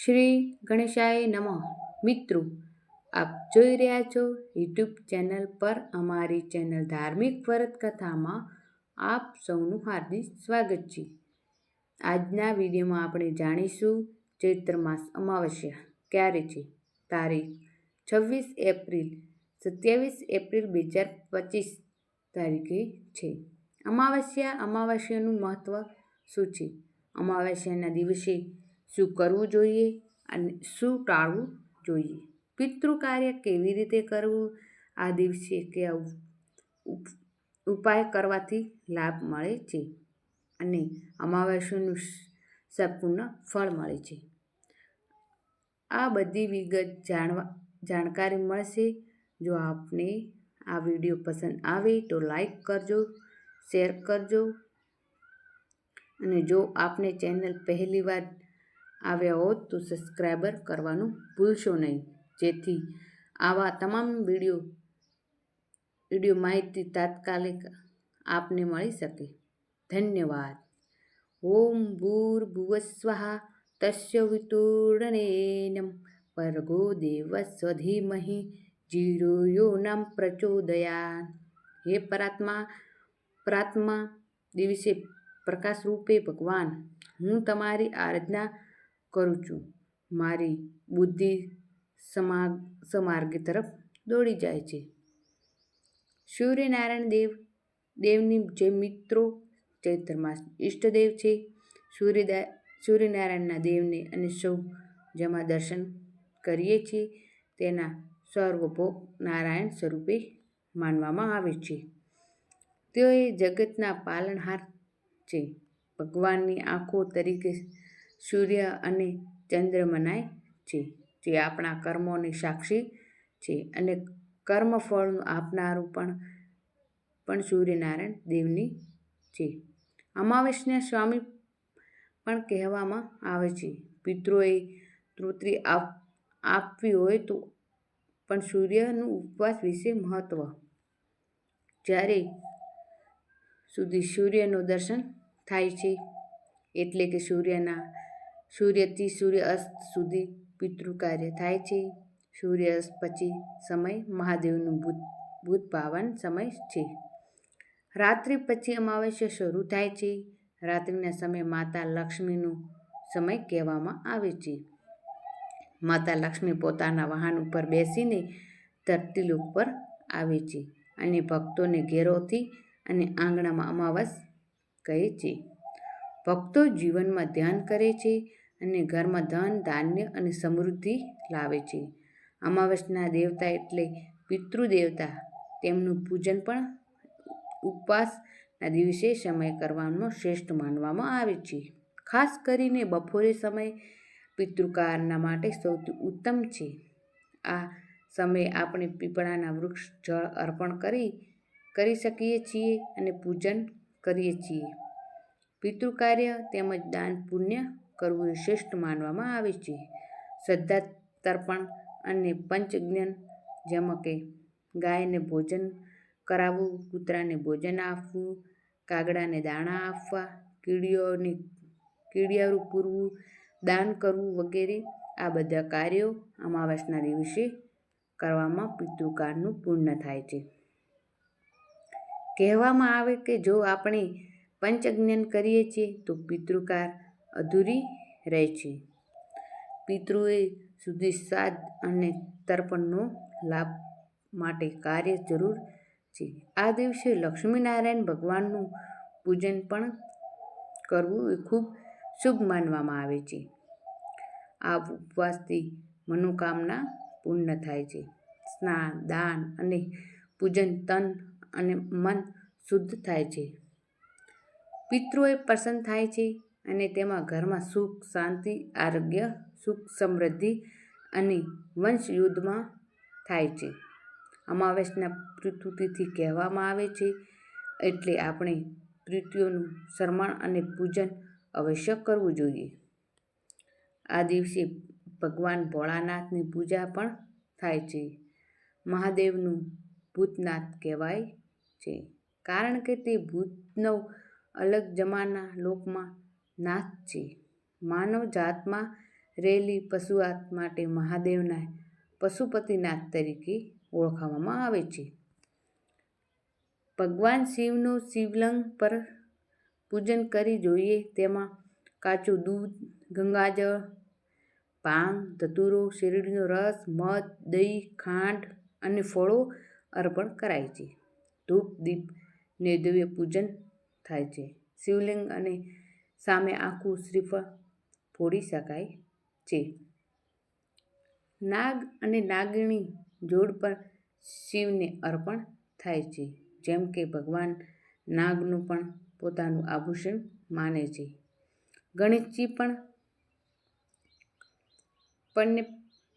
શ્રી ગણેશાય નમઃ. મિત્રો, આપ જોઈ રહ્યા છો યુટ્યુબ ચેનલ પર અમારી ચેનલ ધાર્મિક વ્રત કથામાં આપ સૌનું હાર્દિક સ્વાગત છે. આજના વિડીયોમાં આપણે જાણીશું ચૈત્ર માસ અમાવસ્યા ક્યારે છે. તારીખ 26 એપ્રિલ 27 એપ્રિલ 2025 તારીખે છે. અમાવસ્યાનું મહત્ત્વ શું છે? અમાવસ્યાના દિવસે શું કરવું જોઈએ અને શું ટાળવું જોઈએ? પિતૃ કાર્ય કેવી રીતે કરવું? આ દિવસે કયા ઉપાય કરવાથી લાભ મળે છે અને અમાવસ્યાનું સંપૂર્ણ ફળ મળે છે. આ બધી વિગત જાણકારી મળશે. જો આપને આ વિડીયો પસંદ આવે તો લાઈક કરજો, શેર કરજો અને જો આપને ચેનલ પહેલી વાર આવ્યા હો તો સબસ્ક્રાઈબર કરવાનું ભૂલશો નહીં, જેથી આવા તમામ વિડીયો માહિતી તાત્કાલિક આપને મળી શકે. ધન્યવાદ. ઓમ ભૂર્ભુવસ્વઃ તસ્ય વિતુર્વરેણ્યં ભર્ગો દેવસ્ય ધીમહિ ધિયો યો ન પ્રચોદયાત. હે પ્રાતઃ દિવસે પ્રકાશ રૂપે ભગવાન, હું તમારી આરાધના કરું છું. મારી બુદ્ધિ સન્માર્ગ તરફ દોડી જાય છે. સૂર્યનારાયણ દેવની જય. મિત્રો, ચૈત્ર માસ ઈષ્ટદેવ છે. સૂર્યનારાયણના દેવને અને સૌ જેમાં દર્શન કરીએ છીએ તેના સર્વભોગ નારાયણ સ્વરૂપે માનવામાં આવે છે. તેઓ જગતના પાલનહાર છે. ભગવાનની આંખો તરીકે સૂર્ય અને ચંદ્ર મનાય છે, જે આપણા કર્મોની સાક્ષી છે અને કર્મફળનું આપનારું પણ સૂર્યનારાયણ દેવની છે. અમાવસ્યાના સ્વામી પણ કહેવામાં આવે છે. પિતૃઓએ તૃપ્તિ આપવી હોય તો પણ સૂર્યનું ઉપવાસ વિશે મહત્વ. જ્યારે સુધી સૂર્યનું દર્શન થાય છે, એટલે કે સૂર્યથી સૂર્યાસ્ત સુધી પિતૃ કાર્ય થાય છે. સૂર્યાસ્ત પછી સમય મહાદેવનું ભૂતભાવન સમય છે. રાત્રિ પછી અમાવસ્યા શરૂ થાય છે. રાત્રિના સમય માતા લક્ષ્મીનો સમય કહેવામાં આવે છે. માતા લક્ષ્મી પોતાના વાહન ઉપર બેસીને ધરતીલોક પર આવે છે અને ભક્તોને ઘેરોથી અને આંગણામાં અમાવસ કહે છે. ભક્તો જીવનમાં ધ્યાન કરે છે અને ઘરમાં ધન, ધાન્ય અને સમૃદ્ધિ લાવે છે. અમાવસ્યાના દેવતા એટલે પિતૃદેવતા. તેમનું પૂજન પણ ઉપવાસના દિવસે સમય કરવામાં શ્રેષ્ઠ માનવામાં આવે છે. ખાસ કરીને બપોરે સમય પિતૃકાર્ય માટે સૌથી ઉત્તમ છે. આ સમયે આપણે પીપળાના વૃક્ષ જળ અર્પણ કરી શકીએ છીએ અને પૂજન કરીએ છીએ. પિતૃકાર્ય તેમજ દાન પુણ્ય કરવું એ શ્રેષ્ઠ માનવામાં આવે છે. શ્રદ્ધા, તર્પણ અને પંચયજ્ઞ, જેમ કે ગાયને ભોજન કરાવવું, કૂતરાને ભોજન આપવું, કાગડાને દાણા આપવા, કીડિયારું પૂરવું, દાન કરવું વગેરે, આ બધા કાર્યો અમાવસ્યાના દિવસે કરવામાં પિતૃકાર્યનું પુણ્ય થાય છે. કહેવામાં આવે કે જો આપણે પંચયજ્ઞ કરીએ છીએ તો પિતૃકાર્ય અધૂરી રહે છે. પિતૃઓ સુધી શ્રાદ્ધ અને તર્પણનો લાભ માટે કાર્ય જરૂર છે. આ દિવસે લક્ષ્મીનારાયણ ભગવાનનું પૂજન પણ કરવું એ ખૂબ શુભ માનવામાં આવે છે. આ ઉપવાસથી મનોકામના પૂર્ણ થાય છે. સ્નાન, દાન અને પૂજન તન અને મન શુદ્ધ થાય છે. પિતૃઓ પ્રસન્ન થાય છે અને તેમાં ઘરમાં સુખ, શાંતિ, આરોગ્ય, સુખ, સમૃદ્ધિ અને વંશવૃદ્ધિમાં થાય છે. અમાવસ્યાના પિતૃતિથિ કહેવામાં આવે છે, એટલે આપણે પિતૃઓનું સન્માન અને પૂજન અવશ્ય કરવું જોઈએ. આ દિવસે ભગવાન ભોળાનાથની પૂજા પણ થાય છે. મહાદેવનું ભૂતનાથ કહેવાય છે, કારણ કે તે ભૂતનો અલગ જમાના લોકમાં નાથ છે. માનવ જાતમાં રહેલી પશુઆત માટે મહાદેવના પશુપતિનાથ તરીકે ઓળખવામાં આવે છે. ભગવાન શિવનું શિવલિંગ પર પૂજન કરી જોઈએ તેમાં કાચું દૂધ, ગંગાજળ, ભાંગ, ધતૂરો, શેરડીનો રસ, મધ, દહીં, ખાંડ અને ફળો અર્પણ કરાય છે. ધૂપ, દીપ, નૈવેદ્ય પૂજન થાય છે. શિવલિંગ અને સામે આખું શ્રીફળ ફોડી શકાય છે. નાગ અને નાગિણી જોડ પણ શિવને અર્પણ થાય છે. જેમ કે ભગવાન નાગનું પણ પોતાનું આભૂષણ માને છે. ગણેશજી પણ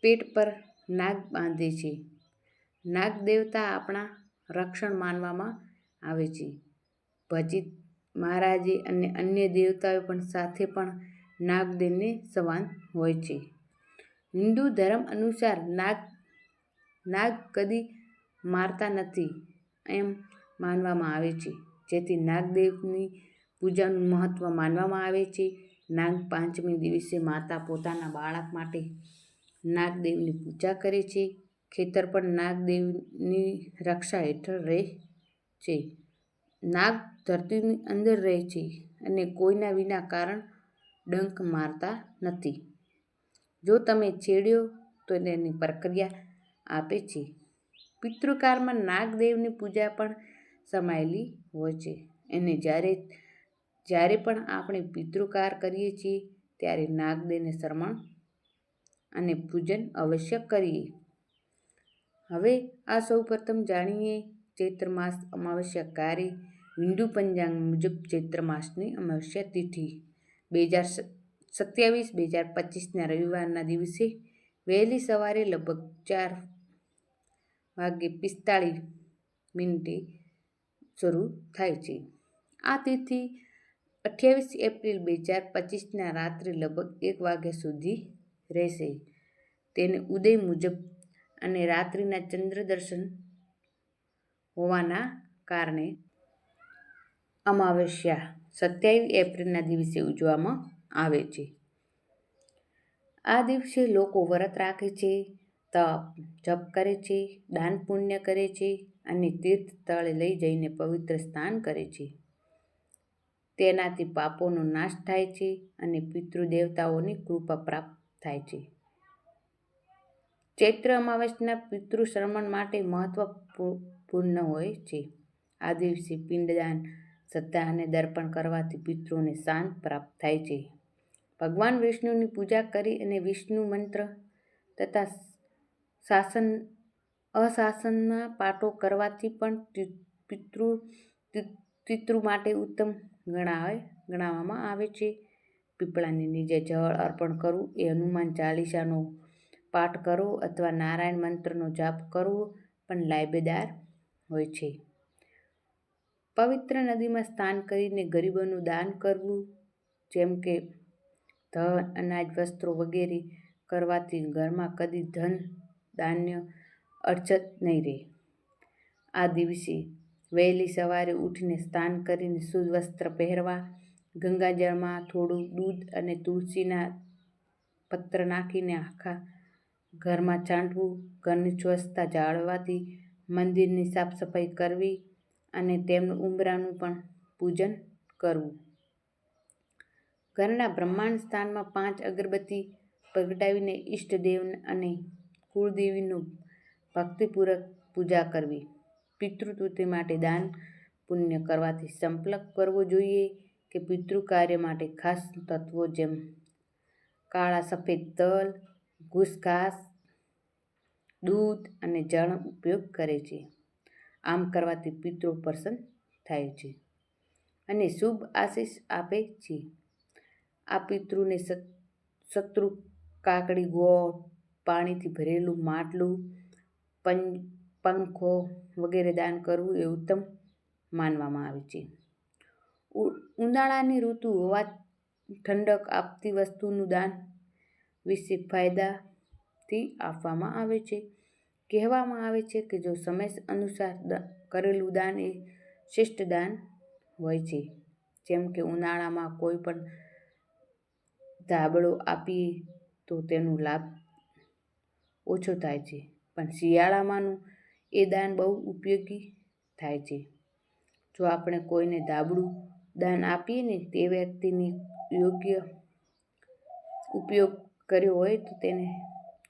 પેટ પર નાગ બાંધે છે. નાગ દેવતા આપણા રક્ષણ માનવામાં આવે છે. ભજીત મહારાજે અને અન્ય દેવતાઓ પણ સાથે પણ નાગદેવને સમાન હોય છે. હિન્દુ ધર્મ અનુસાર નાગ કદી મારતા નથી એમ માનવામાં આવે છે, જેથી નાગદેવની પૂજાનું મહત્વ માનવામાં આવે છે. નાગ પાંચમી દિવસે માતા પોતાના બાળક માટે નાગદેવની પૂજા કરે છે. ખેતર પણ નાગદેવની રક્ષા હેઠળ રહે છે. નાગ ધરતીની અંદર રહે છે અને કોઈના વિના કારણ ડંખ મારતા નથી. જો તમે છેડ્યો તો તેની પ્રતિક્રિયા આપે છે. પિતૃકાળમાં નાગદેવની પૂજા પણ સમાયેલી હોય છે અને જ્યારે પણ આપણે પિતૃકાર કરીએ છીએ ત્યારે નાગદેવને શરમણ અને પૂજન અવશ્ય કરીએ. હવે આ સૌપ્રથમ જાણીએ ચૈત્ર માસ અમાવસ્યા ક્યારે. હિન્દુ પંચાંગ મુજબ ચૈત્ર માસની અમાવસ્યા તિથિ 27/2025ના રવિવારના દિવસે વહેલી સવારે લગભગ 4:45 શરૂ થાય છે. આ તિથિ 28 એપ્રિલ 2025ના રાત્રે લગભગ 1 વાગ્યા સુધી રહેશે. તેને ઉદય મુજબ અને રાત્રિના ચંદ્ર દર્શન હોવાના કારણે અમાવસ્યા 27 એપ્રિલના દિવસે ઉજવવામાં આવે છે. આ દિવસે લોકો વ્રત રાખે છે, તપ, જપ કરે છે, દાન પુણ્ય કરે છે અને તીર્થ સ્થળે લઈ જઈને પવિત્ર સ્નાન કરે છે. તેનાથી પાપોનો નાશ થાય છે અને પિતૃદેવતાઓની કૃપા પ્રાપ્ત થાય છે. ચૈત્ર અમાવસ્યાના પિતૃ શ્રમણ માટે મહત્વપૂર્ણ હોય છે. આ દિવસે પિંડદાન, શ્રાદ્ધ અને તર્પણ કરવાથી પિતૃઓને શાંતિ પ્રાપ્ત થાય છે. ભગવાન વિષ્ણુની પૂજા કરી અને વિષ્ણુ મંત્ર તથા અશાસનના પાઠો કરવાથી પણ પિતૃ માટે ઉત્તમ ગણવામાં આવે છે. પીપળાની નીચે જળ અર્પણ કરવું એ હનુમાન ચાલીસાનો પાઠ કરવો અથવા નારાયણ મંત્રનો જાપ કરવો પણ લાભદાયક હોય છે. પવિત્ર નદીમાં સ્નાન કરીને ગરીબોનું દાન કરવું, જેમ કે ધન, અનાજ, વસ્ત્રો વગેરે કરવાથી ઘરમાં કદી ધન ધાન્ય અછત નહીં રહે. આ દિવસે વહેલી સવારે ઉઠીને સ્નાન કરીને શુદ્ધ વસ્ત્ર પહેરવા, ગંગાજળમાં થોડું દૂધ અને તુલસીના પત્ર નાખીને આખા ઘરમાં છાંટવું, ઘરની સ્વચ્છતા જાળવવાથી મંદિરની સાફ સફાઈ કરવી અને તેમનું ઉંબરાનું પણ પૂજન કરવું. ઘરના બ્રાહ્મણ સ્થાનમાં 5 અગરબત્તી પ્રગટાવીને ઈષ્ટદેવ અને કુળદેવીનું ભક્તિપૂર્વક પૂજા કરવી. પિતૃતુતિ માટે દાન પુણ્ય કરવાથી સંકલ્પ કરવો જોઈએ કે પિતૃ કાર્ય માટે ખાસ તત્વો જેમ કાળા સફેદ તલ, ઘૂસ-ઘાસ, દૂધ અને જળનો ઉપયોગ કરે છે. આમ કરવાથી પિતૃઓ પ્રસન્ન થાય છે અને શુભ આશીષ આપે છે. આ પિતૃને શત્રુ કાકડી, ગોળ, પાણીથી ભરેલું માટલું, પંખો વગેરે દાન કરવું એ ઉત્તમ માનવામાં આવે છે. ઉનાળાની ઋતુ હોવાથી ઠંડક આપતી વસ્તુનું દાન વિશેષ ફાયદાથી આપવામાં આવે છે. કહેવામાં આવે છે કે જો સમય અનુસાર કરેલું દાન એ શ્રેષ્ઠ દાન હોય છે. જેમ કે ઉનાળામાં કોઈ પણ ધાબળો આપીએ તો તેનો લાભ ઓછો થાય છે, પણ શિયાળામાંનું એ દાન બહુ ઉપયોગી થાય છે. જો આપણે કોઈને ધાબળું દાન આપીએ ને તે વ્યક્તિને યોગ્ય ઉપયોગ કર્યો હોય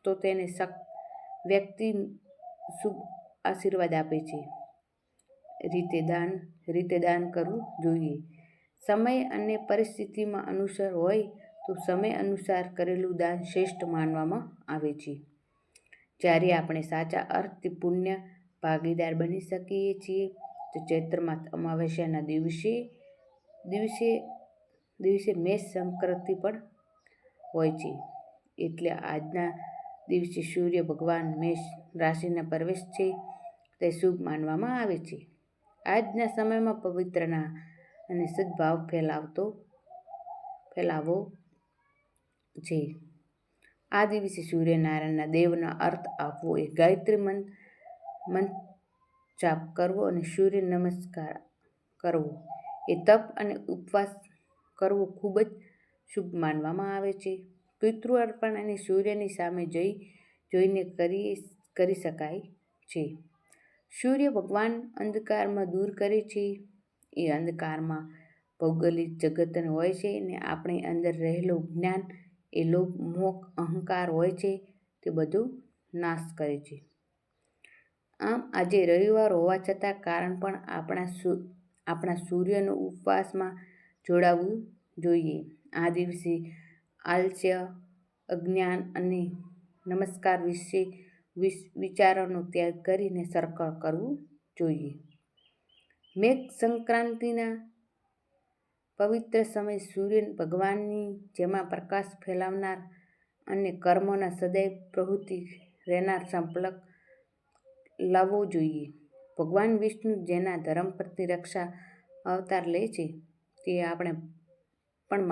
તો તેને વ્યક્તિ શુભ આશીર્વાદ આપે છે. રીતે દાન કરવું જોઈએ. સમય અને પરિસ્થિતિમાં અનુસાર હોય તો સમય અનુસાર કરેલું દાન શ્રેષ્ઠ માનવામાં આવે છે. જ્યારે આપણે સાચા અર્થથી પુણ્ય ભાગીદાર બની શકીએ છીએ તો ચૈત્ર માસ અમાવસ્યાના દિવસે મેષ સંક્રાંતિ પણ હોય છે. એટલે આજના દિવસે સૂર્ય ભગવાન મેષ રાશિના પ્રવેશ છે તે શુભ માનવામાં આવે છે. આજના સમયમાં પવિત્રતા અને સદભાવ ફેલાવો છે. આ દિવસે સૂર્યનારાયણના દેવનો અર્થ આપવો એ ગાયત્રી મંત્ર જાપ કરવો અને સૂર્ય નમસ્કાર કરવો એ તપ અને ઉપવાસ કરવો ખૂબ જ શુભ માનવામાં આવે છે. પિતૃ અર્પણ અને સૂર્યની સામે જોઈને કરી શકાય છે. સૂર્ય ભગવાન અંધકારમાં દૂર કરે છે. એ અંધકારમાં ભૌગોલિક જગત હોય છે અને આપણી અંદર રહેલો જ્ઞાન એ લોભ મોહ અહંકાર હોય છે તે બધું નાશ કરે છે. આમ આજે રવિવાર હોવા છતાં કારણ પણ આપણા સૂર્યનો ઉપવાસમાં જોડાવવું જોઈએ. આ દિવસે આલસ્ય અજ્ઞાન અને નમસ્કાર વિચારોનો ત્યાગ કરીને સર્કલ કરવું જોઈએ. મેઘ સંક્રાંતિના પવિત્ર સમય સૂર્ય ભગવાનની જેમાં પ્રકાશ ફેલાવનાર અને કર્મોના સદૈવ પ્રવૃત્તિ રહેનાર સંકલ્પ લાવવો જોઈએ. ભગવાન વિષ્ણુ જેના ધર્મ પત્ની રક્ષા અવતાર લે છે તે આપણે પણ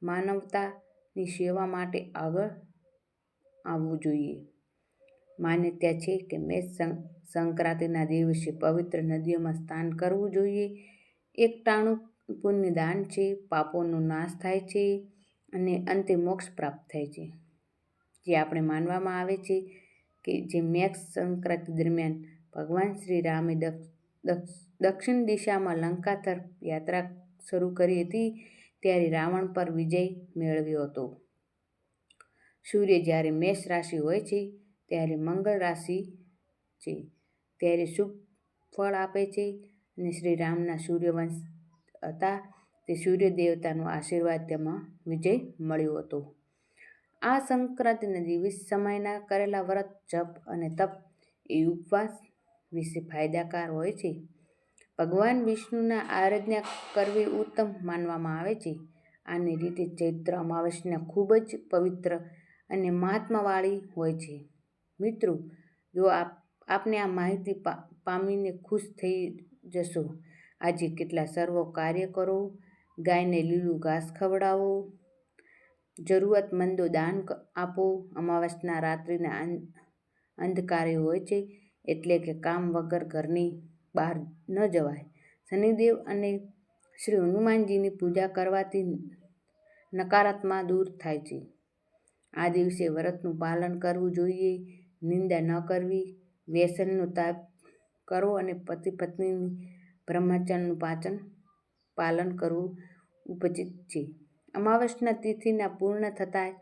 માનવતાની સેવા માટે આગળ આવવું જોઈએ. માન્યતા છે કે મેષ સંક્રાંતિના દિવસે પવિત્ર નદીઓમાં સ્નાન કરવું જોઈએ. એકટાણું પુણ્યદાન છે, પાપોનો નાશ થાય છે અને અંતે મોક્ષ પ્રાપ્ત થાય છે. જે આપણે માનવામાં આવે છે કે જે મેષ સંક્રાંતિ દરમિયાન ભગવાન શ્રી રામે દક્ષિણ દિશામાં લંકા તરફ યાત્રા શરૂ કરી હતી ત્યારે રાવણ પર વિજય મેળવ્યો હતો. સૂર્ય જ્યારે મેષ રાશિ હોય છે ત્યારે મંગળ રાશિ છે ત્યારે શુભ ફળ આપે છે અને શ્રી રામના સૂર્યવંશ હતા તે સૂર્ય દેવતાનો આશીર્વાદ તેમાં વિજય મળ્યો હતો. આ સંક્રાંતિના દિવસ સમયના કરેલા વ્રત જપ અને તપ એ ઉપવાસ વિશે ફાયદાકાર હોય છે. ભગવાન વિષ્ણુના આરાધના કરવી ઉત્તમ માનવામાં આવે છે. આની રીતે ચૈત્ર અમાવસ્યા ખૂબ જ પવિત્ર અને મહાત્માવાળી હોય છે. મિત્રો, જો આપને આ માહિતી પામીને ખુશ થઈ જશો. આજે કેટલા સર્વ કાર્ય કરો, ગાયને લીલું ઘાસ ખવડાવો, જરૂરતમંદો દાન આપો. અમાવસ્યાના રાત્રિના અંધકારે હોય છે એટલે કે કામ વગર ઘરની બહાર ન જવાય. શનિદેવ અને શ્રી હનુમાનજીની પૂજા કરવાથી નકારાત્મક દૂર થાય છે. આ દિવસે વ્રતનું પાલન કરવું જોઈએ. નિંદા ન કરવી, વ્યસનનો ત્યાગ કરો અને પતિ પત્નીની બ્રહ્મચર્યનું પાલન કરવું ઉપજિત છે. અમાવસ્યાના તિથિના પૂર્ણ થતાં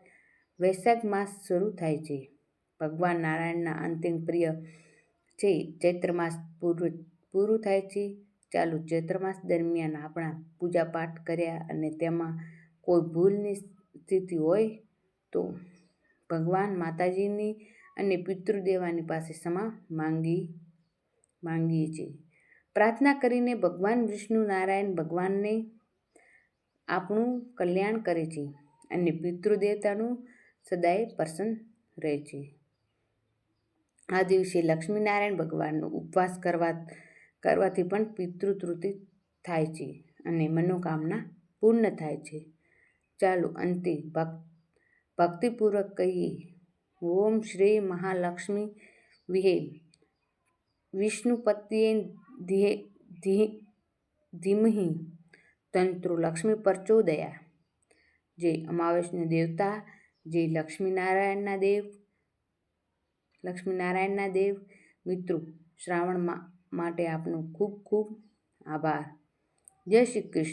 વૈશાખ માસ શરૂ થાય છે. ભગવાન નારાયણના અંતિમ પ્રિય છે ચૈત્ર માસ પૂરું થાય છે. ચાલો ચૈત્ર માસ દરમિયાન આપણા પૂજાપાઠ કર્યા અને તેમાં કોઈ ભૂલની સ્થિતિ હોય તો ભગવાન માતાજીની અને પિતૃદેવોની પાસે ક્ષમા માંગીએ છીએ. પ્રાર્થના કરીને ભગવાન વિષ્ણુ નારાયણ ભગવાનને આપણું કલ્યાણ કરે છે અને પિતૃદેવતાનું સદાય પ્રસન્ન રહે છે. આ દિવસે લક્ષ્મીનારાયણ ભગવાનનો ઉપવાસ કરવાથી પણ પિતૃતૃપ્તિ થાય છે અને મનોકામના પૂર્ણ થાય છે. ચાલો અંતે ભક્તિપૂર્વક કહીએ, ઓમ શ્રી મહાલક્ષ્મી વિષ્ણુપત્યે ધીમહિ તન્ત્રો લક્ષ્મી પ્રચોદયાત. જે અમાવસ્યાના દેવતા જે લક્ષ્મીનારાયણના દેવ મિત્રો, શ્રાવણ માટે આપનો ખૂબ ખૂબ આભાર. જય શ્રી કૃષ્ણ.